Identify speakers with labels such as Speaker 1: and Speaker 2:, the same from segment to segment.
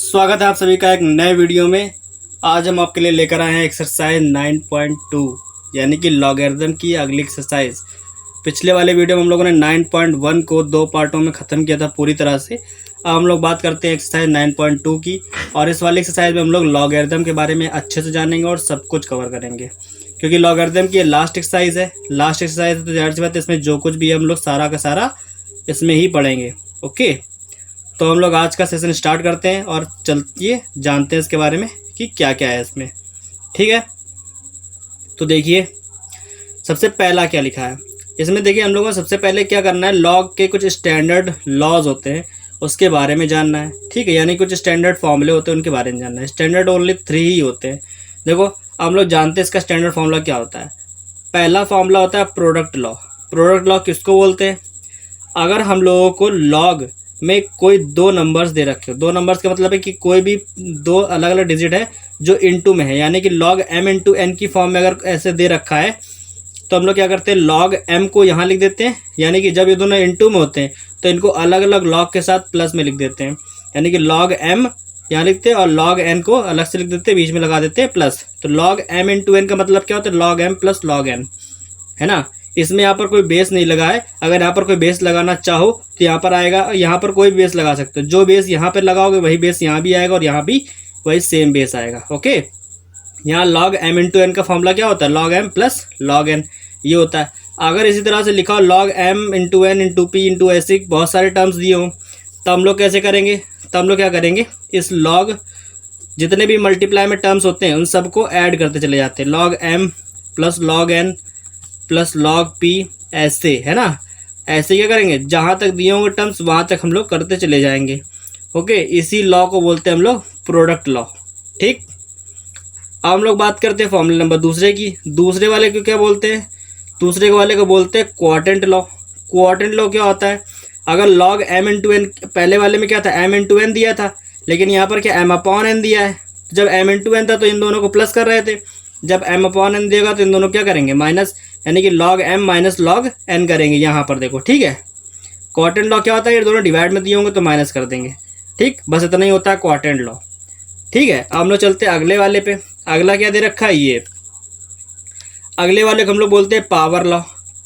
Speaker 1: स्वागत है आप सभी का एक नए वीडियो में। आज हम आपके लिए लेकर आए हैं एक्सरसाइज 9.2 यानी कि लॉगरिथम की अगली एक्सरसाइज। पिछले वाले वीडियो में हम लोगों ने 9.1 को दो पार्टों में ख़त्म किया था पूरी तरह से। अब हम लोग बात करते हैं एक्सरसाइज 9.2 की, और इस वाली एक्सरसाइज में हम लोग लॉगरिथम के बारे में अच्छे से जानेंगे और सब कुछ कवर करेंगे, क्योंकि लॉगरिथम की ये लास्ट एक्सरसाइज है। लास्ट एक्सरसाइज है तो जाहिर सी बात है इसमें जो कुछ भी है हम लोग सारा का सारा इसमें ही पढ़ेंगे। ओके, तो हम लोग आज का सेशन स्टार्ट करते हैं और चलिए जानते हैं इसके बारे में कि क्या क्या है इसमें। ठीक है, तो देखिए सबसे पहला क्या लिखा है इसमें। देखिए हम लोगों को सबसे पहले क्या करना है, लॉग के कुछ स्टैंडर्ड लॉज होते हैं उसके बारे में जानना है। ठीक है, यानी कुछ स्टैंडर्ड फॉर्मूले होते हैं उनके बारे में जानना है। स्टैंडर्ड ओनली 3 ही होते हैं। देखो हम लोग जानते हैं इसका स्टैंडर्ड फॉर्मूला क्या होता है। पहला फॉर्मूला होता है प्रोडक्ट लॉ। प्रोडक्ट लॉ किसको बोलते हैं? अगर हम लोगों को लॉग में कोई दो नंबर्स दे रखे हो, दो नंबर्स का मतलब है कि कोई भी दो अलग अलग डिजिट है जो इनटू में है, यानी कि लॉग m इंटू एन की फॉर्म में अगर ऐसे दे रखा है तो हम लोग क्या करते हैं, लॉग m को यहाँ लिख देते हैं। यानी कि जब ये दोनों इनटू में होते हैं तो इनको अलग अलग लॉग के साथ प्लस में लिख देते हैं, यानी कि लॉग m यहाँ लिखते हैं और लॉग n को अलग से लिख देते हैं, बीच में लगा देते हैं प्लस। तो लॉग m इंटू एन का मतलब क्या होता है, log m plus log n, है ना। इसमें यहाँ पर कोई बेस नहीं लगा है। अगर यहाँ पर कोई बेस लगाना चाहो तो यहाँ पर आएगा, यहाँ पर कोई बेस लगा सकते हो। जो बेस यहाँ पर लगाओगे वही बेस यहाँ भी आएगा और यहाँ भी वही सेम बेस आएगा। ओके, यहाँ लॉग m इंटू एन का फॉर्मूला क्या होता है, log m plus log n ये होता है। अगर इसी तरह से लिखा हो log m into N into P into ऐसे बहुत सारे टर्म्स दिए हों तो हम लोग कैसे करेंगे, तो हम लोग क्या करेंगे, इस लॉग जितने भी मल्टीप्लाई में टर्म्स होते हैं उन सबको ऐड करते चले जाते हैं। Log m plus log n plus log P, ऐसे, है ना। ऐसे क्या करेंगे, जहाँ तक दिए होंगे टर्म्स वहाँ तक हम लोग करते चले जाएंगे। ओके, इसी लॉ को बोलते हैं हम लोग प्रोडक्ट लॉ। ठीक, अब हम लोग बात करते हैं फॉर्मूला नंबर दूसरे की। दूसरे वाले को क्या बोलते हैं, दूसरे वाले को बोलते हैं क्वाड्रेंट लॉ। क्वाड्रेंट लॉ क्या होता है, अगर लॉग m इंटू एन, पहले वाले में क्या था m इंटू एन दिया था, लेकिन यहाँ पर क्या m अपॉन एन दिया है। जब m इंटू एन था तो इन दोनों को प्लस कर रहे थे, जब m अपॉन एन देगा तो इन दोनों क्या करेंगे, माइनस, यानी कि log m minus log n करेंगे यहाँ पर। देखो ठीक है, क्वाड्रेंट लॉ क्या होता है, ये दोनों डिवाइड में दिए होंगे तो माइनस कर देंगे। ठीक, बस इतना ही होता है क्वाड्रेंट लॉ। ठीक है, अब हम लोग चलते हैं अगले वाले पे। अगला क्या दे रखा है, ये अगले वाले को हम लोग बोलते हैं पावर लॉ।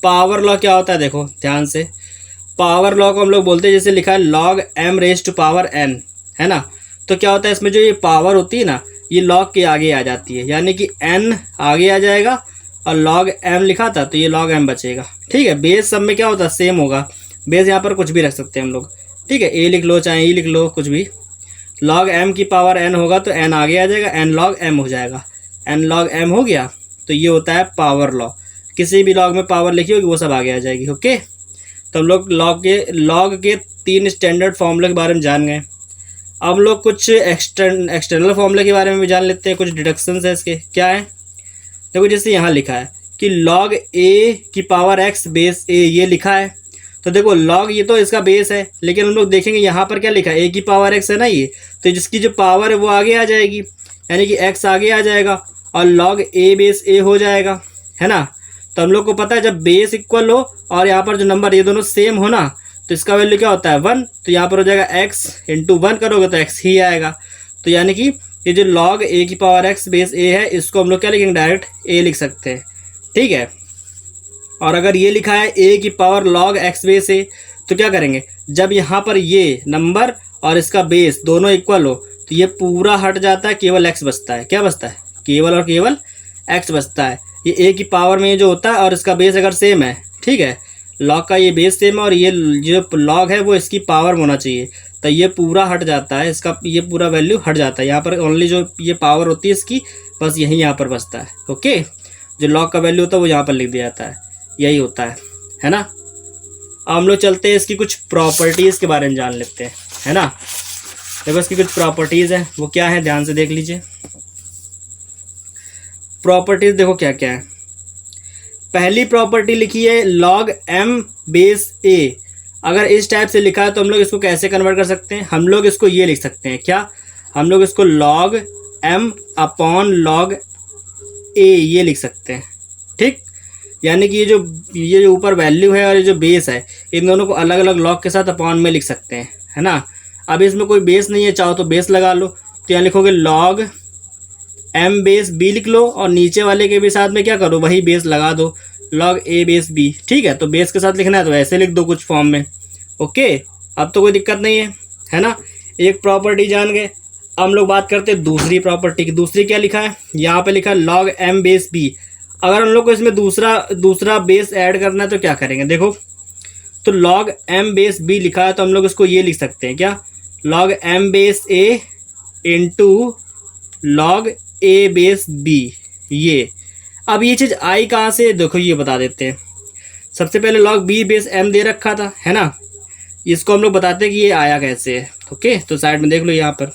Speaker 1: पावर लॉ क्या होता है, देखो ध्यान से, पावर लॉ को हम लोग बोलते हैं, जैसे लिखा है log m raise to power n, है ना। तो क्या होता है इसमें जो ये पावर होती है ना, ये लॉग के आगे आ जाती है, यानी कि n आगे आ जाएगा और लॉग m लिखा था तो ये लॉग m बचेगा। ठीक है, बेस सब में क्या होता है, सेम होगा। बेस यहाँ पर कुछ भी रख सकते हैं हम लोग। ठीक है, a लिख लो चाहे e लिख लो, कुछ भी। लॉग m की पावर n होगा तो n आगे आ जाएगा, n लॉग m हो जाएगा। n लॉग m हो गया तो ये होता है पावर लॉ। किसी भी लॉग में पावर लिखी होगी वो सब आगे आ जाएगी। ओके, तो हम लोग लॉग के 3 स्टैंडर्ड फॉर्मूले के बारे में जान गए। अब हम लोग कुछ एक्सटर्नल फॉर्मूले के बारे में भी जान लेते हैं। कुछ डिडक्शंस है इसके, क्या है, देखो जैसे यहाँ लिखा है कि लॉग a की पावर x बेस a, ये लिखा है। तो देखो लॉग ये तो इसका बेस है, लेकिन हम लोग देखेंगे यहाँ पर क्या लिखा है, a की पावर x है ना ये, तो जिसकी जो पावर है वो आगे आ जाएगी, यानी कि x आगे आ जाएगा और लॉग a बेस a हो जाएगा, है ना। तो हम लोग को पता है जब बेस इक्वल हो और यहाँ पर जो नंबर ये दोनों सेम हो ना, तो इसका वैल्यू क्या होता है 1, तो यहाँ पर हो जाएगा x इंटू 1 करोगे तो x ही आएगा। तो यानी कि ये जो लॉग a की पावर x बेस a है, इसको हम लोग क्या लिखेंगे, डायरेक्ट a लिख सकते हैं। ठीक है, और अगर ये लिखा है a की power log x base a, तो क्या करेंगे, जब यहाँ पर ये नंबर और इसका बेस दोनों इक्वल हो तो ये पूरा हट जाता है, केवल x बचता है। क्या बचता है, केवल और केवल x बचता है। ये a की पावर में जो होता है और इसका बेस अगर सेम है, ठीक है, लॉग का ये बेस सेम है और ये जो लॉग है वो इसकी पावर में होना चाहिए, तो ये पूरा हट जाता है, इसका ये पूरा वैल्यू हट जाता है। यहाँ पर ओनली जो ये पावर होती है इसकी, बस यही यहाँ पर बचता है। ओके, जो लॉग का वैल्यू होता है वो यहाँ पर लिख दिया जाता है, यही होता है ना। अब हम लोग चलते हैं इसकी कुछ प्रॉपर्टीज़ के बारे में जान लेते हैं, है ना। देखो इसकी कुछ प्रॉपर्टीज़ हैं, वो क्या है ध्यान से देख लीजिए। प्रॉपर्टीज़ देखो क्या क्या है। पहली प्रॉपर्टी लिखी है लॉग m बेस a। अगर इस टाइप से लिखा है तो हम लोग इसको कैसे कन्वर्ट कर सकते हैं, हम लोग इसको ये लिख सकते हैं, क्या, हम लोग इसको log m upon log a ये लिख सकते हैं। ठीक, यानी कि ये जो ऊपर वैल्यू है और ये जो बेस है, इन दोनों को अलग अलग लॉग के साथ अपॉन में लिख सकते हैं, है ना। अब इसमें कोई बेस नहीं है, चाहो तो बेस लगा लो। तो यहाँ लिखोगे log m बेस b लिख लो, और नीचे वाले के भी साथ में क्या करो, वही बेस लगा दो, log a बेस b। ठीक है, तो बेस के साथ लिखना है तो ऐसे लिख दो कुछ फॉर्म में। ओके, अब तो कोई दिक्कत नहीं है ना। एक प्रॉपर्टी जान गए। अब हम लोग बात करते हैं दूसरी प्रॉपर्टी की। दूसरी क्या लिखा है, यहाँ पे लिखा है log m बेस b। अगर हम लोग को इसमें दूसरा बेस ऐड करना है तो क्या करेंगे, देखो, तो log m बेस b लिखा है तो हम लोग इसको ये लिख सकते हैं क्या, log m base a into log a base b। ये अब ये चीज़ आई कहाँ से, देखो ये बता देते हैं। सबसे पहले log b बेस m दे रखा था, है ना, इसको हम लोग बताते हैं कि ये आया कैसे है। ओके, तो साइड में देख लो, यहाँ पर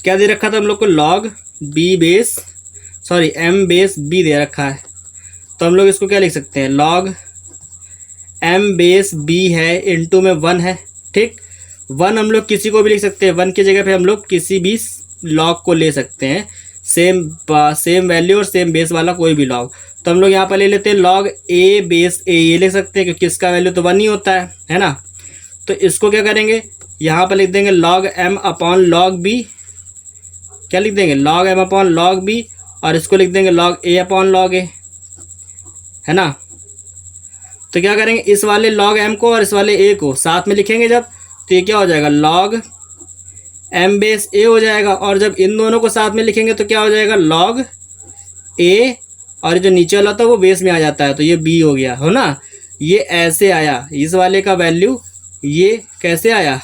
Speaker 1: क्या दे रखा था हम लोग को, log m बेस b दे रखा है। तो हम लोग इसको क्या लिख सकते हैं, log m बेस b है, इंटू में 1 है। ठीक, 1 हम लोग किसी को भी लिख सकते हैं, 1 की जगह पे हम लोग किसी भी log को ले सकते हैं, सेम वैल्यू और सेम बेस वाला कोई भी log। तो हम लोग यहाँ पर ले लेते हैं log a बेस a, ये लिख सकते हैं क्योंकि इसका वैल्यू तो 1 ही होता है ना। तो इसको क्या करेंगे, यहाँ पर लिख देंगे log m upon log b, क्या लिख देंगे, log m upon log b, और इसको लिख देंगे log a upon log a, है ना। तो क्या करेंगे, इस वाले log m को और इस वाले a को साथ में लिखेंगे जब, तो ये क्या हो जाएगा, log m बेस a हो जाएगा। और जब इन दोनों को साथ में लिखेंगे तो क्या हो जाएगा, log a, और जो नीचे वाला था वो बेस में आ जाता है, तो ये b हो गया, हो ना। ये ऐसे आया, इस वाले का वैल्यू ये कैसे आया,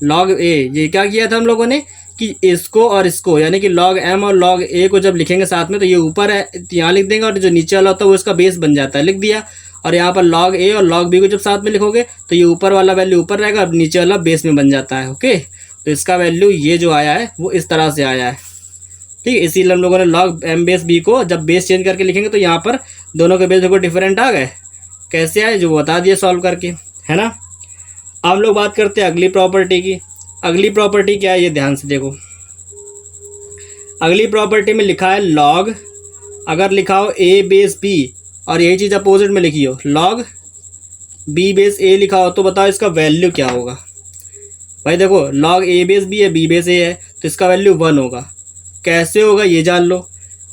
Speaker 1: log a। ये क्या किया था हम लोगों ने कि इसको और इसको, यानी कि log m और log a को जब लिखेंगे साथ में तो ये ऊपर है, यहाँ लिख देंगे, और जो नीचे वाला होता है वो इसका बेस बन जाता है, लिख दिया। और यहाँ पर log a और log b को जब साथ में लिखोगे तो ये ऊपर वाला वैल्यू ऊपर रहेगा और नीचे वाला बेस में बन जाता है। ओके, तो इसका वैल्यू ये जो आया है वो इस तरह से आया है। ठीक है, इसीलिए हम लोगों ने log m बेस b को जब बेस चेंज करके लिखेंगे तो यहाँ पर दोनों के बेस देखो डिफरेंट आ गए, कैसे आए जो बता दिए सॉल्व करके, है ना। अब हम लोग बात करते हैं अगली प्रॉपर्टी की। अगली प्रॉपर्टी क्या है, ये ध्यान से देखो। अगली प्रॉपर्टी में लिखा है log, अगर लिखा हो a बेस b और यही चीज़ अपोजिट में लिखी हो log b बेस a लिखा हो, तो बताओ इसका वैल्यू क्या होगा। भाई देखो, log a बेस b है, b बेस a है, तो इसका वैल्यू 1 होगा। कैसे होगा ये जान लो,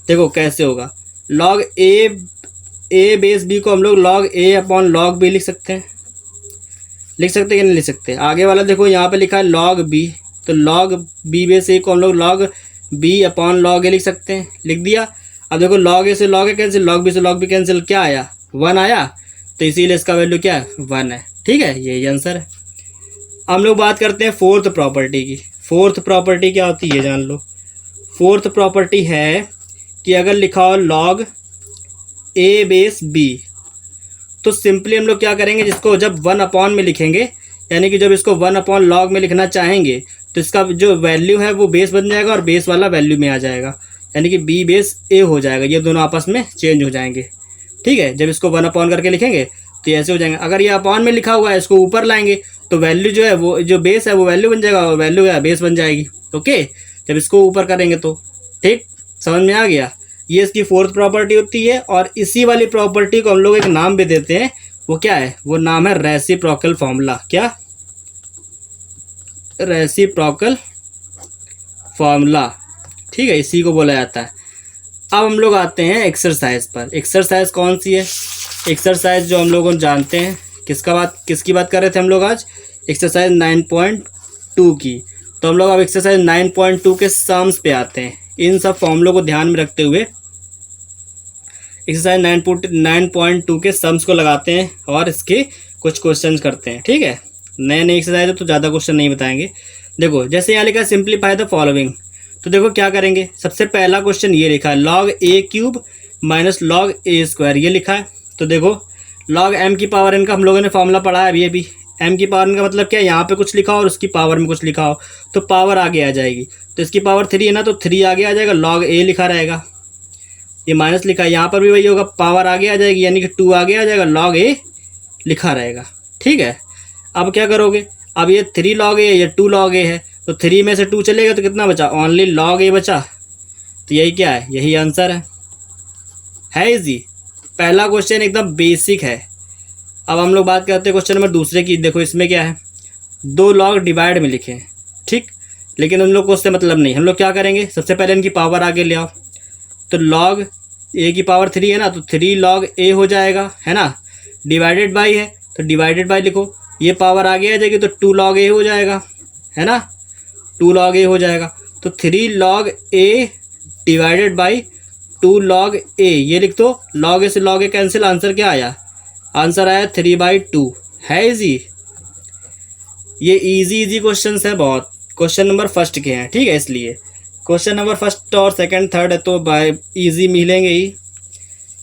Speaker 1: देखो कैसे होगा, log a बेस b को हम लोग log a upon log b लिख सकते हैं, लिख सकते हैं कि नहीं लिख सकते। आगे वाला देखो यहाँ पे लिखा है log b, तो log b बेस a को हम लोग log b upon log a लिख सकते हैं, लिख दिया। अब देखो log a से log a cancel, log b से log b कैंसिल, क्या आया, 1 आया, तो इसीलिए इसका वैल्यू क्या है, 1 है। ठीक है, यही आंसर है। हम लोग बात करते हैं फोर्थ प्रॉपर्टी की। फोर्थ प्रॉपर्टी क्या होती है जान लो। फोर्थ प्रॉपर्टी है कि अगर लिखा हो log a बेस b, तो सिंपली हम लोग क्या करेंगे, जिसको जब 1 अपॉन में लिखेंगे, यानी कि जब इसको 1 अपॉन log में लिखना चाहेंगे तो इसका जो वैल्यू है वो बेस बन जाएगा और बेस वाला वैल्यू में आ जाएगा, यानी कि b बेस a हो जाएगा। ये दोनों आपस में चेंज हो जाएंगे। ठीक है, जब इसको 1 अपॉन करके लिखेंगे तो ऐसे हो जाएंगे। अगर ये अपॉन में लिखा हुआ है, इसको ऊपर लाएंगे तो वैल्यू जो है वो जो बेस है वो वैल्यू बन जाएगा, और वैल्यू है बेस बन जाएगी। ओके, जब इसको ऊपर करेंगे तो ठीक, समझ में आ गया। ये इसकी फोर्थ प्रॉपर्टी होती है, और इसी वाली प्रॉपर्टी को हम लोग एक नाम भी देते हैं, वो क्या है, वो नाम है रेसिप्रोकल फॉर्मूला। क्या, रेसिप्रोकल फॉर्मूला। ठीक है, इसी को बोला जाता है। अब हम लोग आते हैं एक्सरसाइज पर। एक्सरसाइज कौन सी है, एक्सरसाइज जो हम लोग जानते हैं, किसकी बात कर रहे थे हम लोग आज, एक्सरसाइज 9.2 की। तो हम लोग अब एक्सरसाइज 9.2 के सम्स पे आते हैं। इन सब फॉर्मूलों को ध्यान में रखते हुए एक्सरसाइज 9.2 के सम्स को लगाते हैं और इसके कुछ क्वेश्चंस करते हैं। ठीक है, नए एक्सरसाइज है तो ज़्यादा क्वेश्चन नहीं बताएंगे। देखो, जैसे यहाँ लिखा है सिंप्लीफाई द फॉलोइंग, तो देखो क्या करेंगे। सबसे पहला क्वेश्चन ये लिखा है log a cube minus log a square, ये लिखा है। तो देखो log m की पावर n का हम लोगों ने फॉर्मूला पढ़ा है अभी m की पावर n का मतलब क्या है, यहाँ पे कुछ लिखा हो और उसकी पावर में कुछ लिखा हो तो पावर आगे आ जाएगी। तो इसकी पावर 3 है ना, तो 3 आगे आ जाएगा, log a लिखा रहेगा। ये माइनस लिखा है, यहाँ पर भी वही होगा, पावर आगे आ जाएगी, यानी कि 2 आगे आ जाएगा, log a लिखा रहेगा। ठीक है, अब क्या करोगे, अब ये 3 log a, ये 2 log a है, तो 3 में से 2 चलेगा तो कितना बचा, ओनली log a बचा। तो यही क्या है, यही आंसर है इजी। पहला क्वेश्चन एकदम बेसिक है। अब हम लोग बात करते हैं क्वेश्चन नंबर दूसरे की। देखो इसमें क्या है, दो लॉग डिवाइड में लिखें, ठीक। लेकिन हम लोग को उससे मतलब नहीं, हम लोग क्या करेंगे, सबसे पहले इनकी पावर आगे ले आओ। तो लॉग ए की पावर 3 है ना, तो 3 लॉग ए हो जाएगा, है ना। डिवाइडेड बाई है तो डिवाइडेड बाई लिखो, ये पावर आगे आ जाएगी तो 2 लॉग ए हो जाएगा, है ना। 2 लॉग ए हो जाएगा। तो 3 log A divided by 2 log A, ये लिख दो। लॉग ए से लॉग ए कैंसिल, आंसर क्या आया, आंसर आया 3/2। है इजी, ये इजी क्वेश्चन है बहुत, क्वेश्चन नंबर फर्स्ट के हैं, ठीक है। इसलिए क्वेश्चन नंबर फर्स्ट और सेकंड थर्ड है तो बाय इजी मिलेंगे ही।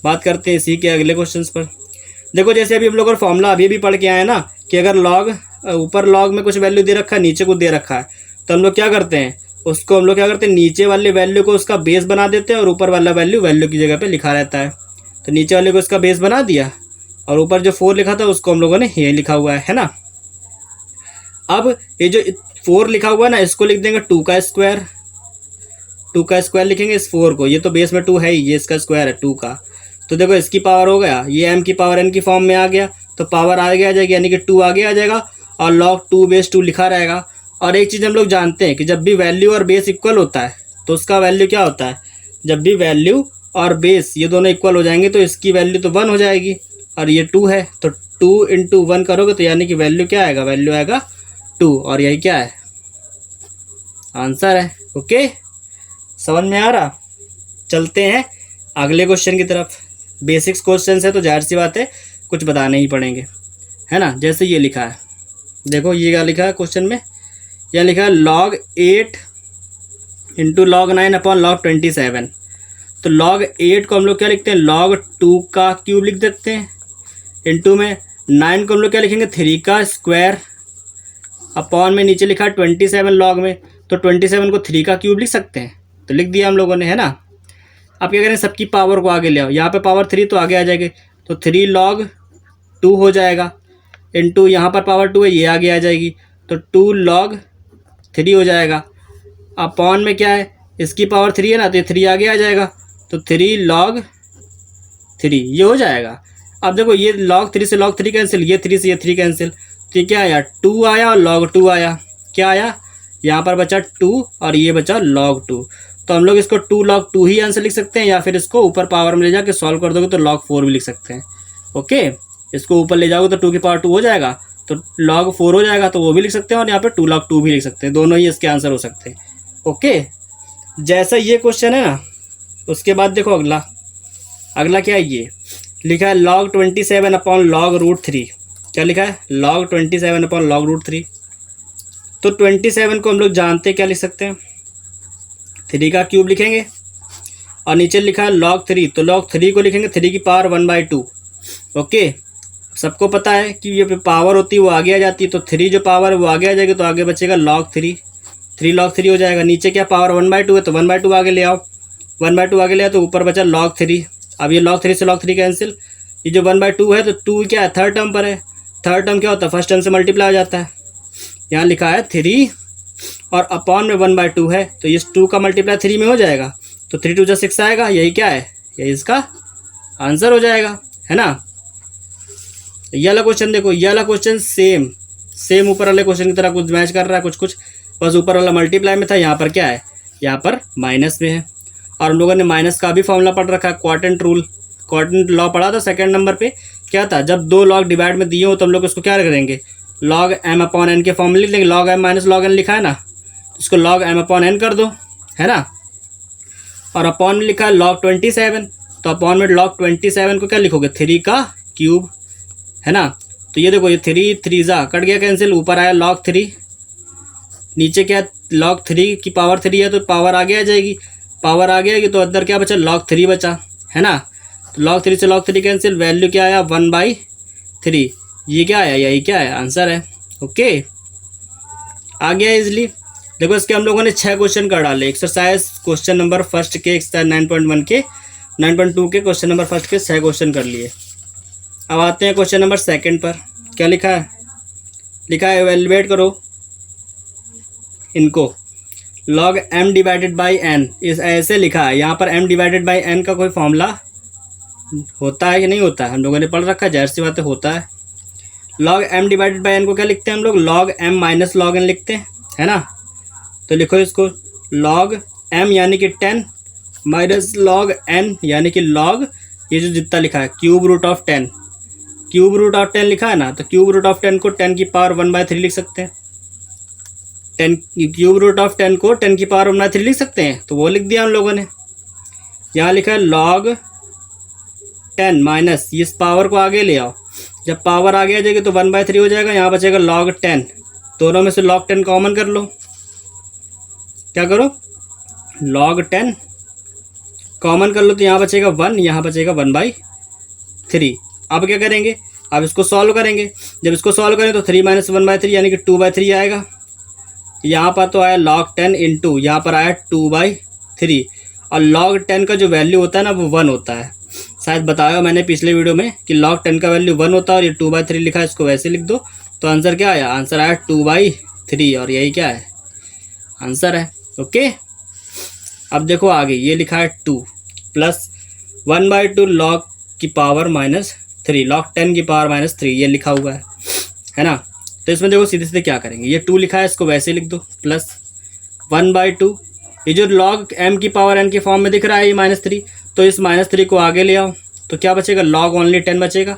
Speaker 1: बात करते हैं इसी के अगले क्वेश्चंस पर। देखो जैसे अभी हम लोग फॉर्मूला अभी भी पढ़ के आए ना कि अगर लॉग ऊपर लॉग में कुछ वैल्यू दे रखा है, नीचे को दे रखा है, तो हम लोग क्या करते हैं, उसको हम लोग क्या करते हैं, नीचे वाले वैल्यू को उसका बेस बना देते हैं और ऊपर वाला वैल्यू की जगह पे लिखा रहता है। तो नीचे वाले को इसका बेस बना दिया और ऊपर जो 4 लिखा था उसको हम लोगों ने ये लिखा हुआ है ना। अब ये जो 4 लिखा हुआ है ना, इसको लिख देंगे 2 का स्क्वायर। 2 का स्क्वायर लिखेंगे इस 4 को, ये तो बेस में 2 है ही, ये इसका स्क्वायर है 2 का। तो देखो इसकी पावर हो गया, ये m की पावर n की फॉर्म में आ गया, तो पावर आगे आ जाएगी, यानी कि 2 आगे आ जाएगा और log 2/2 लिखा रहेगा। और एक चीज़ हम लोग जानते हैं कि जब भी वैल्यू और बेस इक्वल होता है तो उसका वैल्यू क्या होता है, जब भी वैल्यू और बेस ये दोनों इक्वल हो जाएंगे तो इसकी वैल्यू तो 1 हो जाएगी, और ये 2 है तो 2 × 1 करोगे तो यानी कि वैल्यू क्या आएगा, वैल्यू आएगा 2, और यही क्या है, आंसर है। ओके, समझ में आ रहा। चलते हैं अगले क्वेश्चन की तरफ। बेसिक्स क्वेश्चन है तो जाहिर सी बात है कुछ बताने ही पड़ेंगे, है ना। जैसे ये लिखा है, देखो ये क्या लिखा है क्वेश्चन में, यह लिखा है log 8 × log 9 / log 27। तो log 8 को हम लोग क्या लिखते हैं, log 2 का क्यूब लिख देते हैं, इंटू में 9 को हम लोग क्या लिखेंगे, 3 का स्क्वायर, अपॉन में नीचे लिखा है 27 लॉग में, तो 27 को 3 का क्यूब लिख सकते हैं, तो लिख दिया हम लोगों ने, है ना। अब क्या करें, सबकी पावर को आगे ले आओ, यहाँ पे पावर 3 तो आगे आ जाएगी, तो 3 log 2 हो जाएगा, इंटू यहाँ पर पावर 2 है, ये आगे आ जाएगी, तो 2 log 3 हो जाएगा। अपॉन में क्या है, इसकी पावर 3 है ना, तो ये 3 आगे आ जाएगा, तो 3 log 3 ये हो जाएगा। अब देखो ये log 3 से log 3 कैंसिल, ये 3 से ये 3 कैंसिल, तो ये क्या आया, 2 आया और log 2 आया, क्या आया, यहाँ पर बचा 2 और ये बचा log 2। तो हम लोग इसको 2 log 2 ही आंसर लिख सकते हैं, या फिर इसको ऊपर पावर में ले जाके सॉल्व कर दोगे तो log 4 भी लिख सकते हैं। ओके, इसको ऊपर ले जाओगे तो 2 की पावर 2 हो जाएगा, तो log 4 हो जाएगा, तो वो भी लिख सकते हैं, और यहाँ पे 2 log 2 भी लिख सकते हैं, दोनों ही इसके आंसर हो सकते हैं। ओके, जैसा ये क्वेश्चन है ना, उसके बाद देखो अगला क्या है, ये लिखा है log 27 / log √3। क्या लिखा है, log 27 / log √3। तो 27 को हम लोग जानते हैं क्या लिख सकते हैं, 3 का क्यूब लिखेंगे, और नीचे लिखा है log 3, तो log 3 को लिखेंगे 3 की पावर 1/2। ओके, सबको पता है कि ये पावर होती है वो आगे आ जाती है, तो 3 जो पावर है वो आगे आ जाएगी, तो आगे बचेगा log 3, 3 log 3 हो जाएगा। नीचे क्या पावर 1/2 है, तो 1/2 आगे ले आओ, 1/2 आगे ले आओ तो ऊपर बचा log 3। अब ये log 3 से log 3 कैंसिल, ये जो 1/2 है तो 2 क्या है, थर्ड टर्म पर है, थर्ड टर्म क्या होता है, फर्स्ट टर्म से मल्टीप्लाई हो जाता है। यहाँ लिखा है 3 और अपॉन में 1/2 है, तो ये 2 का मल्टीप्लाई 3 में हो जाएगा, तो 3 × 2 = 6 आएगा, यही क्या है, यही इसका आंसर हो जाएगा, है ना। ये वाला क्वेश्चन देखो, ये वाला क्वेश्चन सेम ऊपर वाले क्वेश्चन की तरह कुछ मैच कर रहा है, कुछ बस ऊपर वाला मल्टीप्लाई में था, यहाँ पर क्या है, यहाँ पर माइनस में है। और हम लोगों ने माइनस का भी फॉर्मूला पढ़ रखा है, क्वाड्रेंट रूल, क्वाड्रेंट लॉ पढ़ा था सेकंड नंबर पे। क्या था, जब 2 लॉग डिवाइड में दिए हो तो हम लोग उसको क्या रख देंगे, log m/n के फॉर्म में लिख देंगे, log m - log n लिखा है ना, इसको log m/n कर दो, है ना। और अपॉन में लिखा है log 27, तो अपॉन में log 27 को क्या लिखोगे, 3 का क्यूब, है ना। तो ये देखो, ये 3 3 कट गया कैंसिल, ऊपर आया log 3, नीचे क्या log 3 की पावर 3 है तो पावर आगे आ जाएगी, पावर आगे आएगी तो अंदर क्या बचा, log 3 बचा, है ना। तो log 3 से log 3 कैंसिल, वैल्यू क्या आया, 1/3, ये क्या आया, यही क्या है, आंसर है। ओके, आ गया इजली। देखो इसके हम लोगों ने 6 क्वेश्चन कर डाले, एक्सरसाइज क्वेश्चन नंबर फर्स्ट के एक्सरसाइज 9.1 के 9.2 के क्वेश्चन नंबर फर्स्ट के 6 क्वेश्चन कर लिए। अब आते हैं क्वेश्चन नंबर सेकंड पर। क्या लिखा है, एवेलुएट करो इनको। log m/n, इस ऐसे लिखा है, यहाँ पर m/n का कोई फॉर्मूला होता है कि नहीं होता है, हम लोगों ने पढ़ रखा है, जाहिर सी बात है होता है। Log m divided by n को क्या लिखते हैं हम लोग, log m minus log n लिखते हैं, है ना। तो लिखो इसको लॉग m यानी कि 10 माइनस लॉग n यानी कि लॉग ये जो जितना लिखा है cube root of 10, cube root of 10 लिखा है ना, तो क्यूब रूट ऑफ 10 को 10 की पावर 1/3 लिख सकते हैं। 10 क्यूब रूट ऑफ 10 को 10 की पावर 1/3 लिख सकते हैं, तो वो लिख दिया हम लोगों ने। यहाँ लिखा है लॉग 10 माइनस, इस पावर को आगे ले आओ, जब पावर आगे आ जाएगी तो 1/3 हो जाएगा, यहाँ बचेगा लॉग 10, दोनों में से लॉग 10 कॉमन कर लो। क्या करो, लॉग 10 कॉमन कर लो, तो यहाँ बचेगा 1, यहाँ बचेगा 1/3। अब क्या करेंगे, अब इसको सॉल्व करेंगे, जब इसको सॉल्व करें तो 3 माइनस 1/3 यानी कि 2/3 आएगा। यहाँ पर तो आया log 10 इंटू, यहाँ पर आया 2/3, और log 10 का जो वैल्यू होता है ना वो 1 होता है। शायद बताया मैंने पिछले वीडियो में कि log 10 का वैल्यू 1 होता है, और ये 2/3 लिखा है, इसको वैसे लिख दो। तो आंसर क्या आया, आंसर आया 2/3, और यही क्या है, आंसर है। ओके, अब देखो आगे ये लिखा है 2 प्लस 1/2 log की पावर -3, log 10 की पावर -3 ये लिखा हुआ है ना। तो इसमें देखो सीधे सीधे क्या करेंगे, ये 2 लिखा है इसको वैसे लिख दो, प्लस 1/2, ये जो log m की पावर n के फॉर्म में दिख रहा है ये -3, तो इस -3 को आगे ले आओ, तो क्या बचेगा, log ओनली 10 बचेगा,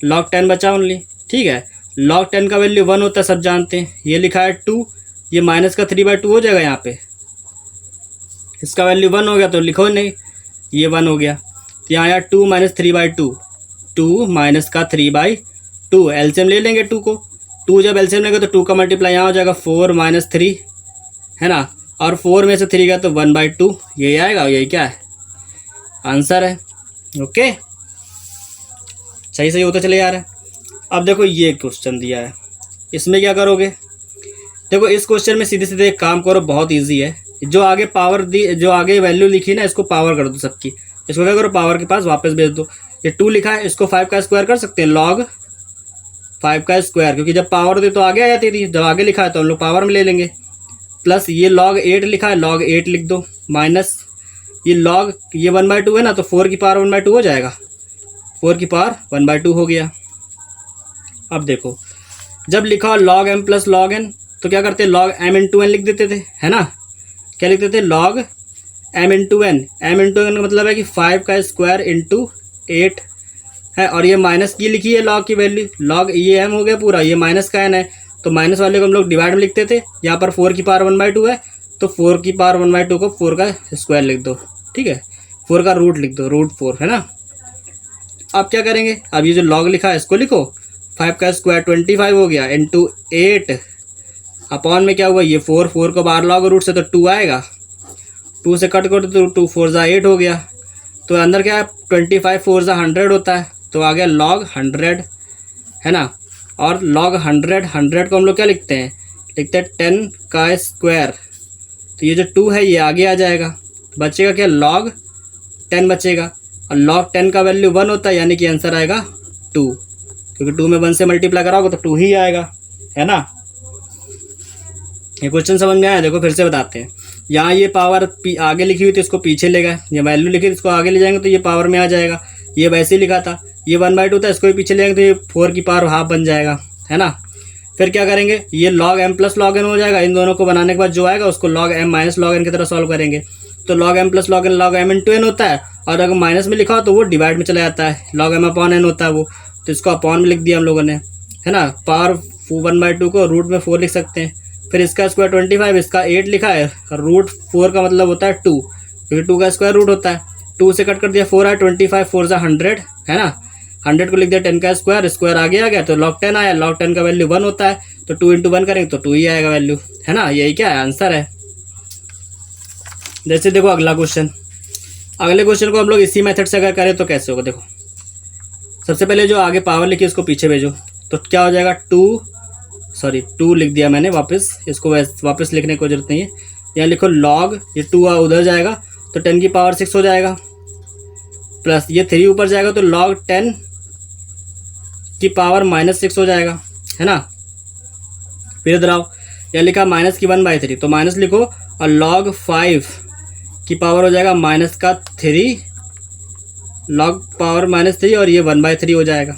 Speaker 1: log 10 बचा ओनली। ठीक है, log 10 का वैल्यू 1 होता है, सब जानते हैं। ये लिखा है 2, ये माइनस का 3/2 हो जाएगा, यहाँ पे इसका वैल्यू 1 हो गया, तो लिखो नहीं, ये 1 हो गया। तो यहाँ आया 2 माइनस 3/2, 2 माइनस का 3/2, एलसीएम ले लेंगे 2 को, 2 जब एलसीएम लेंगे तो 2 का मल्टीप्लाई यहाँ हो जाएगा 4 माइनस 3, है ना, और 4 में से 3 गया तो 1/2, यही आएगा, यही क्या है, आंसर है। ओके, सही सही होता चले जा रहा है। अब देखो ये क्वेश्चन दिया है, इसमें क्या करोगे, देखो इस क्वेश्चन में सीधे सीधे एक काम करो, बहुत ईजी है। जो आगे पावर दी, जो आगे वैल्यू लिखी ना, इसको पावर कर दो सबकी, इसको क्या करो, पावर के पास वापस भेज दो। ये 2 लिखा है, इसको 5 का स्क्वायर कर सकते हैं, log 5 का स्क्वायर, क्योंकि जब पावर दे तो आगे आ जाती थी, जब आगे लिखा है तो हम लोग पावर में ले लेंगे। प्लस ये log 8 लिखा है, log 8 लिख दो, माइनस ये log ये 1/2 है ना, तो 4 की पावर 1/2 हो जाएगा, 4 की पावर 1/2 हो गया। अब देखो जब लिखा log m plus log n, तो क्या करते, log m इंटू n लिख देते थे, है ना। क्या लिखते थे, log m into n, m into n का मतलब है कि 5 का स्क्वायर इंटू 8 है, और ये माइनस की लिखी है log की वैल्यू, log ये m हो गया पूरा, ये माइनस का n है, तो माइनस वाले को हम लोग डिवाइड में लिखते थे। यहाँ पर 4 की पावर 1/2 है, तो 4 की पावर 1/2 को 4 का स्क्वायर लिख दो, ठीक है, 4 का रूट लिख दो, √4, है ना। अब क्या करेंगे, अब ये जो log लिखा है इसको लिखो, 5 का स्क्वायर 25 हो गया, इंटू 8 अपॉन में क्या हुआ, ये 4 को बाहर लॉग रूट से तो 2 आएगा, 2 से कट करो तो 2 4 8 हो गया, तो अंदर क्या है 25 4 100 होता है, तो आ गया log 100, है ना। और log 100 को हम लोग क्या लिखते हैं, लिखते हैं 10 का स्क्वायर, तो ये जो 2 है ये आगे आ जाएगा, बचेगा क्या, log 10 बचेगा, और log 10 का वैल्यू 1 होता है, यानी कि आंसर आएगा 2, क्योंकि 2 में 1 से मल्टीप्लाई कराओगे तो 2 ही आएगा, है ना। ये क्वेश्चन समझ में आया, देखो फिर से बताते हैं। यहाँ ये पावर आगे लिखी हुई थी, इसको पीछे ले गए, ये वैल्यू लिखी थी इसको आगे ले जाएंगे तो ये पावर में आ जाएगा, ये वैसे ही लिखा था, ये 1/2 था, इसको भी पीछे ले जाएंगे तो ये 4 की पावर हाफ बन जाएगा, है ना। फिर क्या करेंगे, ये log m plus log n हो जाएगा, इन दोनों को बनाने के बाद जो आएगा उसको log m minus log n की तरह सॉल्व करेंगे, तो log m plus log m into n होता है, और अगर माइनस में लिखा हो तो वो डिवाइड में चला जाता है, log m अपॉन n होता है वो, तो इसको अपॉन में लिख दिया हम लोगों ने, है ना। पावर 1/2 को रूट में 4 लिख सकते हैं, फिर इसका स्क्वायर 25, इसका 8 लिखा है, √4 का मतलब होता है 2, क्योंकि 2 का स्क्वायर रूट होता है, 2 से कट कर दिया 4 आया, 25 4 100, है ना, 100 को लिख दिया 10 का स्क्वायर, स्क्वायर आगे आ गया तो log 10 आया, log 10 का वैल्यू 1 होता है, तो 2 इंटू 1 करेंगे तो 2 ही आएगा वैल्यू, है ना, यही क्या है, आंसर है। जैसे देखो अगला क्वेश्चन, अगले क्वेश्चन को हम लोग इसी मेथड से अगर करें तो कैसे होगा, देखो सबसे पहले जो आगे पावर लिखी उसको पीछे भेजो, तो क्या हो जाएगा 2 लिख दिया मैंने, वापस इसको वापस लिखने की जरूरत नहीं है, यहाँ लिखो log, ये 2 उधर जाएगा तो 10 की पावर 6 हो जाएगा, प्लस ये 3 ऊपर जाएगा तो log 10 की पावर -6 हो जाएगा, है ना। फिर इधर आओ, यहाँ लिखा माइनस की 1/3, तो माइनस लिखो, और log 5 की पावर हो जाएगा -3, log पावर -3, और ये 1/3 हो जाएगा।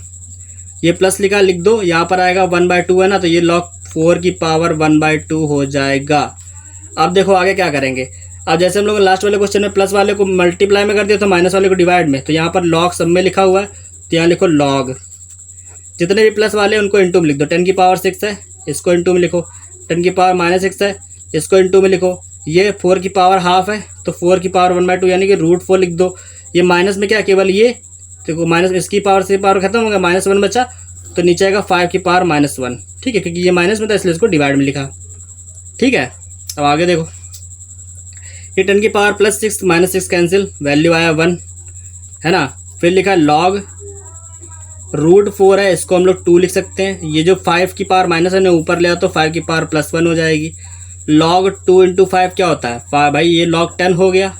Speaker 1: ये प्लस लिखा लिख दो, यहाँ पर आएगा 1/2 है ना, तो ये log 4 की पावर 1/2 हो जाएगा। अब देखो आगे क्या करेंगे। अब जैसे हम लोग लास्ट वाले क्वेश्चन में प्लस वाले को मल्टीप्लाई में कर दिया तो माइनस वाले को डिवाइड में, तो यहाँ पर log सब में लिखा हुआ है, तो यहाँ लिखो log। जितने भी प्लस वाले हैं उनको इंटू में लिख दो। 10 की पावर 6 है, इसको इंटू में लिखो। 10 की पावर -6 है, इसको इंटू में लिखो। ये 4 की पावर हाफ है, तो 4 की पावर 1/2 यानी कि √4 लिख दो। ये माइनस में क्या केवल ये देखो माइनस, इसकी पावर से पावर खत्म हो गया, -1 बचा, तो नीचे आएगा 5 की पावर -1। ठीक है, क्योंकि ये माइनस में था इसलिए इसको डिवाइड में लिखा। ठीक है, अब आगे देखो। ये 10 की पावर +6 -6 कैंसिल, वैल्यू आया 1 है ना। फिर लिखा log √4 है, इसको हम लोग 2 लिख सकते हैं। ये जो 5 की पावर माइनस है ना ऊपर ले आओ तो 5 की पावर +1 हो जाएगी। log 2 × 5 क्या होता है भाई, ये log 10 हो गया।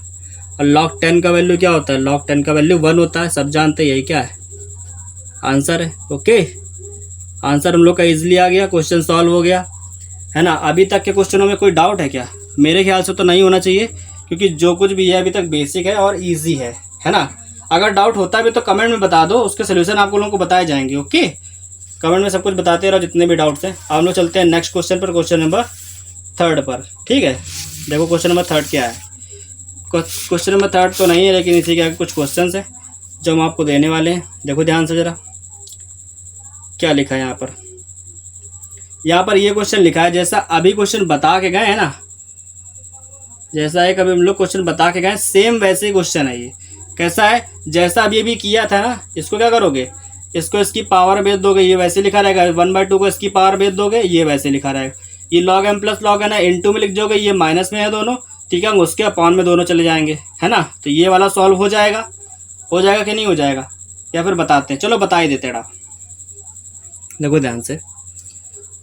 Speaker 1: और log 10 का वैल्यू क्या होता है, log 10 का वैल्यू 1 होता है, सब जानते हैं। यही क्या है, आंसर है। ओके, आंसर हम लोग का इजीली आ गया, क्वेश्चन सॉल्व हो गया है ना। अभी तक के क्वेश्चनों में कोई डाउट है क्या? मेरे ख्याल से तो नहीं होना चाहिए, क्योंकि जो कुछ भी है अभी तक बेसिक है और ईजी है ना। अगर डाउट होता भी तो कमेंट में बता दो, उसके सोल्यूशन आप लोगों को बताए जाएंगे। ओके, कमेंट में सब कुछ बताते रहो जितने भी डाउट्स हैं। हम लोग चलते हैं नेक्स्ट क्वेश्चन पर, क्वेश्चन नंबर 3 पर। ठीक है, देखो क्वेश्चन नंबर 3 क्या है। क्वेश्चन नंबर 3 तो नहीं है, लेकिन इसी के आगे कुछ क्वेश्चन है जो हम आपको देने वाले हैं। देखो ध्यान से ज़रा क्या लिखा है यहाँ पर। यहाँ पर ये क्वेश्चन लिखा है, जैसा अभी क्वेश्चन बता के गए हैं ना, जैसा एक अभी हम लोग क्वेश्चन बता के गए सेम वैसे ही क्वेश्चन है। ये कैसा है, जैसा अभी अभी किया था ना, इसको क्या करोगे, इसको इसकी पावर भेज दोगे, ये वैसे लिखा रहेगा। 1/2 को इसकी पावर भेज दोगे, ये वैसे लिखा रहेगा। ये log m + log n है, इंटू में लिख दोगे, ये माइनस में है दोनों। ठीक है, उसके अपॉन में दोनों चले जाएंगे, है ना। तो ये वाला सॉल्व हो जाएगा कि नहीं हो जाएगा, या फिर बताते हैं? चलो बता ही देते हैं। देखो ध्यान से,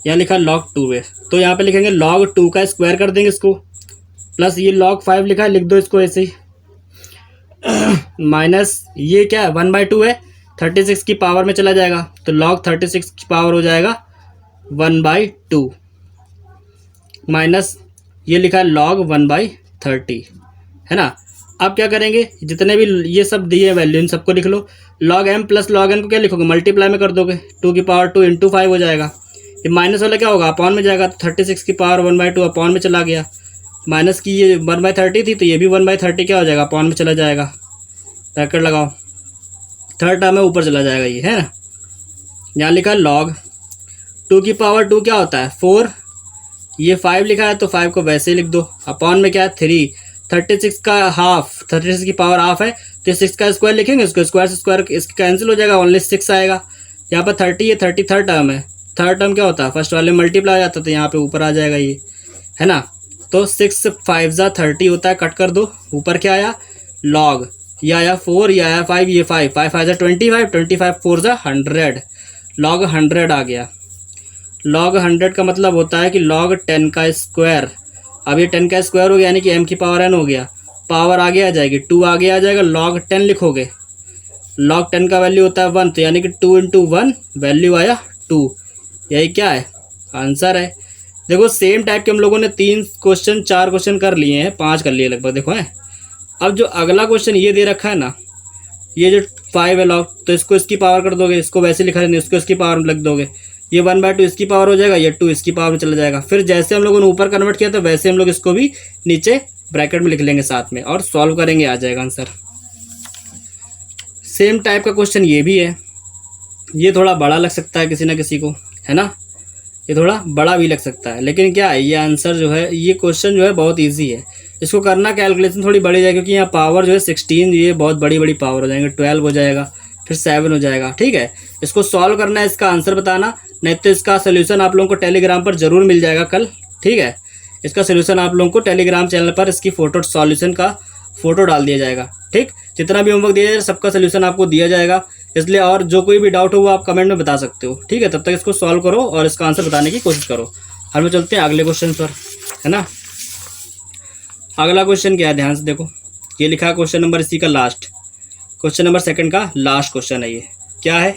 Speaker 1: यहाँ लिखा log 2 है, तो यहाँ पे लिखेंगे log 2 का स्क्वायर कर देंगे इसको, प्लस ये log 5 लिखा है, लिख दो इसको ऐसे ही। माइनस ये क्या है 1/2 है, 36 की पावर में चला जाएगा, तो log 36 की पावर हो जाएगा 1/2, माइनस ये लिखा है log 1/30 है ना। अब क्या करेंगे, जितने भी ये सब दिए वैल्यू इन सबको लिख लो। log m + log n को क्या लिखोगे, मल्टीप्लाई में कर दोगे, 2 की पावर 2 × 5 हो जाएगा। ये माइनस वाला क्या होगा, अपॉन में जाएगा, तो 36 की पावर 1/2 अपॉन में चला गया। माइनस की ये 1/30 थी, तो ये भी 1/30 क्या हो जाएगा, अपॉन में चला जाएगा। ब्रैकेट लगाओ, थर्ड टर्म में ऊपर चला जाएगा, ये है ना। यहाँ लिखा है log 2 की पावर 2 क्या होता है 4, ये 5 लिखा है तो 5 को वैसे ही लिख दो। अपॉन में क्या है 3, 36 का हाफ, 36 की पावर हाफ है, तो 6 का स्क्वायर लिखेंगे, इसको स्क्वायर से स्क्वायर इसका कैंसिल हो जाएगा, ओनली 6 आएगा। यहाँ पर 30 है, 30 थर्ड टर्म है। थर्ड टर्म क्या होता है, फर्स्ट वाले मल्टीप्लाई आ जाता है, तो यहाँ पे ऊपर आ जाएगा ये, है ना। तो 6 5 30 होता है, कट कर दो। ऊपर क्या आया log, ये आया 4, ये आया 5, ये 5 5 5 25, 25 4 100, log 100 आ गया। log 100 का मतलब होता है कि log 10 का स्क्वायर। अब ये 10 का स्क्वायर हो गया, यानी कि m की पावर n हो गया, पावर आगे आ जाएगी, 2 आगे आ जाएगा, log 10 लिखोगे। log 10 का वैल्यू होता है 1, तो यानी कि 2 × 1 वैल्यू आया 2। यही क्या है, आंसर है। देखो सेम टाइप के हम लोगों ने 3 क्वेश्चन 4 क्वेश्चन कर लिए हैं, 5 कर लिए लगभग, देखो है। अब जो अगला क्वेश्चन ये दे रखा है ना, ये जो 5 है log, तो इसको इसकी पावर कर दोगे, इसको वैसे लिखा है, इसको इसकी पावर में लग दोगे, ये 1/2 इसकी पावर हो जाएगा, ये 2 इसकी पावर में चला जाएगा। फिर जैसे हम लोगों ने ऊपर कन्वर्ट किया था वैसे हम लोग इसको भी नीचे ब्रैकेट में लिख लेंगे साथ में, और सॉल्व करेंगे, आ जाएगा आंसर। सेम टाइप का क्वेश्चन ये भी है। ये थोड़ा बड़ा लग सकता है किसी ना किसी को, है ना, ये थोड़ा बड़ा भी लग सकता है, लेकिन क्या है, ये आंसर जो है, ये क्वेश्चन जो है बहुत ईजी है। इसको करना कैलकुलेशन थोड़ी बड़ी जाएगी, क्योंकि यहाँ पावर जो है 16, ये बहुत बड़ी बड़ी पावर हो जाएंगे, 12 हो जाएगा, फिर 7 हो जाएगा। ठीक है, इसको सॉल्व करना है, इसका आंसर बताना, नहीं तो इसका सोल्यूशन आप लोगों को टेलीग्राम पर जरूर मिल जाएगा कल। ठीक है, इसका सोल्यूशन आप लोगों को टेलीग्राम चैनल पर इसकी फ़ोटो, सॉल्यूशन का फ़ोटो डाल दिया जाएगा। ठीक, जितना भी होमवर्क दिया जाएगा सबका सोल्यूशन आपको दिया जाएगा, इसलिए और जो कोई भी डाउट हो वो आप कमेंट में बता सकते हो। ठीक है, तब तक इसको सॉल्व करो और इसका आंसर बताने की कोशिश करो। हम लोग चलते हैं अगले क्वेश्चन पर, है ना। अगला क्वेश्चन क्या है, ध्यान से देखो, ये लिखा है क्वेश्चन नंबर इसी का लास्ट, क्वेश्चन नंबर 2 का लास्ट क्वेश्चन है। ये क्या है,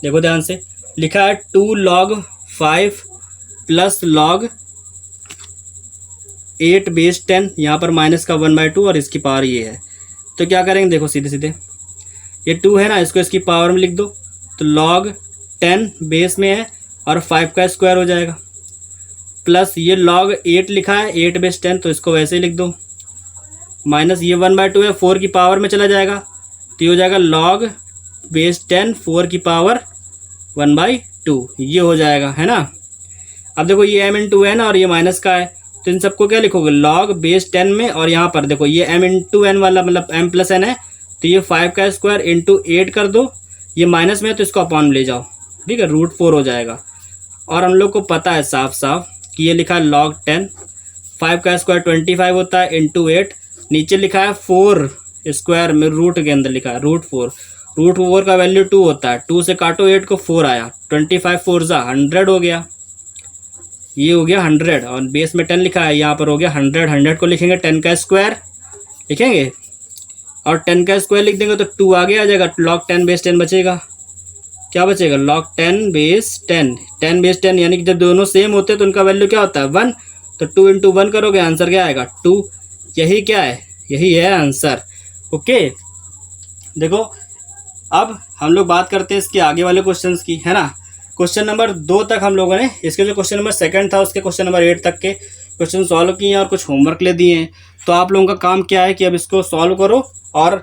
Speaker 1: देखो ध्यान से, लिखा है 2 log 5 + log 8 बेस 10, यहाँ पर माइनस का 1/2 और इसकी पावर ये है। तो क्या करेंगे, देखो सीधे सीधे, ये 2 है ना, इसको इसकी पावर में लिख दो, तो log 10 बेस में है और 5 का स्क्वायर हो जाएगा, प्लस ये log 8 लिखा है 8 बेस 10, तो इसको वैसे ही लिख दो, माइनस ये 1/2 है 4 की पावर में चला जाएगा, तो ये हो जाएगा log बेस 10 4 की पावर 1/2, ये हो जाएगा, है ना। अब देखो ये m इंटू एन और ये माइनस का है, तो इन सबको क्या लिखोगे log बेस 10 में, और यहाँ पर देखो ये m इंटू एन वाला मतलब m प्लस एन है, तो ये 5 का स्क्वायर इंटू 8 कर दो, ये माइनस में है तो इसको अपॉन में ले जाओ, ठीक है, √4 हो जाएगा। और हम लोग को पता है साफ साफ कि ये लिखा है log 10, 5 का स्क्वायर 25 होता है इंटू 8, नीचे लिखा है 4 स्क्वायर में रूट के अंदर लिखा है √4 का वैल्यू 2 होता है, 2 से काटो 8 को 4 आया, 25 4 जा 100 हो गया, ये हो गया 100, और बेस में 10 लिखा है, यहाँ पर हो गया 100 को लिखेंगे 10 का स्क्वायर लिखेंगे, और 10 का स्क्वायर लिख देंगे तो 2 आगे आ जाएगा, log 10 बेस 10 बचेगा, क्या बचेगा log 10 बेस 10 यानी कि जब दोनों सेम होते हैं तो उनका वैल्यू क्या होता है 1, तो 2 इंटू 1 करोगे आंसर क्या आएगा 2, यही क्या है, यही है आंसर। ओके, देखो अब हम लोग बात करते हैं इसके आगे वाले क्वेश्चंस की, है ना। क्वेश्चन नंबर 2 तक हम लोगों ने, इसके जो क्वेश्चन नंबर 2 था उसके क्वेश्चन नंबर 8 तक के क्वेश्चन सॉल्व किए हैं और कुछ होमवर्क ले दिए हैं। तो आप लोगों का काम क्या है कि अब इसको सॉल्व करो और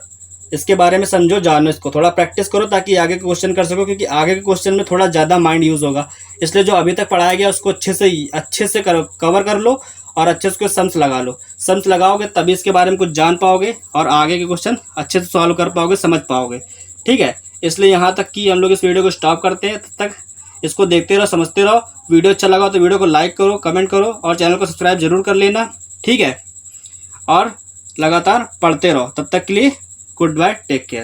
Speaker 1: इसके बारे में समझो, जानो, इसको थोड़ा प्रैक्टिस करो ताकि आगे के क्वेश्चन कर सको, क्योंकि आगे के क्वेश्चन में थोड़ा ज़्यादा माइंड यूज़ होगा। इसलिए जो अभी तक पढ़ाया गया उसको अच्छे से कवर कर लो और अच्छे से उसको सम्स लगा लो। सम्स लगाओगे तभी इसके बारे में कुछ जान पाओगे और आगे के क्वेश्चन अच्छे से सॉल्व कर पाओगे, समझ पाओगे, ठीक है। इसलिए यहाँ तक कि हम लोग इस वीडियो को स्टॉप करते हैं, तब तक इसको देखते रहो, समझते रहो। वीडियो अच्छा लगा तो वीडियो को लाइक करो, कमेंट करो और चैनल को सब्सक्राइब जरूर कर लेना, ठीक है। और लगातार पढ़ते रहो, तब तक के लिए गुड बाय, टेक केयर।